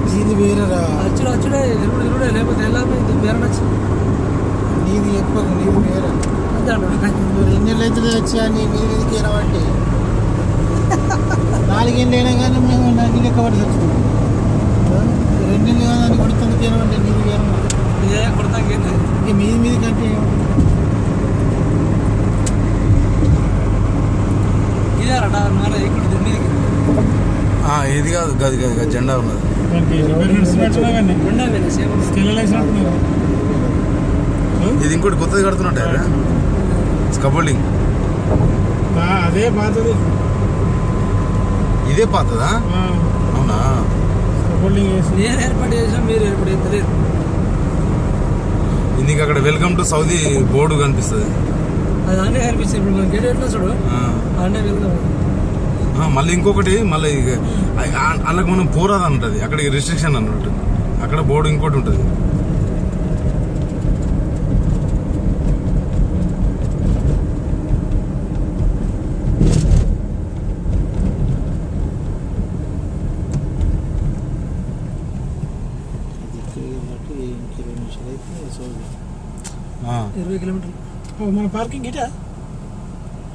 నీది వేరేరా అచ్చుడే ఇరుడే లేకపోతే వెళ్ళాలి వేరే నచ్చు నీది ఎక్కువ నీది వేరే ఎన్నెళ్ళు అయితే వచ్చా నీ మీదకి ఏరబట్టి 4 ఏళ్ళు అయినా కానీ మేము నాకు లెక్క పడి చచ్చుకున్నాం 2 ఏళ్ళు కానీ అని కొడుతుంది ఏరబట్టి నీది వేరే కొడతాం ఇంక మీది కంటే ఇదేరట ఇక్కడ మీదికి ఇది కాదు గది గది జెండా ఉన్నది ఇది ఇంకోటి కొత్తది కడుతున్నట్టు స్కబోల్డింగ్ అదే పాతది ఇదే పాతదా అవునా స్కబోల్డింగ్ నేను ఏర్పాటు చేసాం మీరు ఏర్పాటు చేస్తలేరు ఇందుకు అక్కడ వెల్కమ్ టు సౌదీ బోర్డు కనిపిస్తుంది అది అన్నీ కనిపిస్తుంది ఇప్పుడు మనం గేట్ ఎట్లా చూడు అన్నీ వెళ్దాం మళ్ళీ ఇంకొకటి మళ్ళీ అందులోకి మనం పోరాదు అంటది అక్కడికి రిస్ట్రిక్షన్ అన్నట్టు అక్కడ బోర్డు ఇంకోటి ఉంటుంది మన పార్కింగ్ ఇటా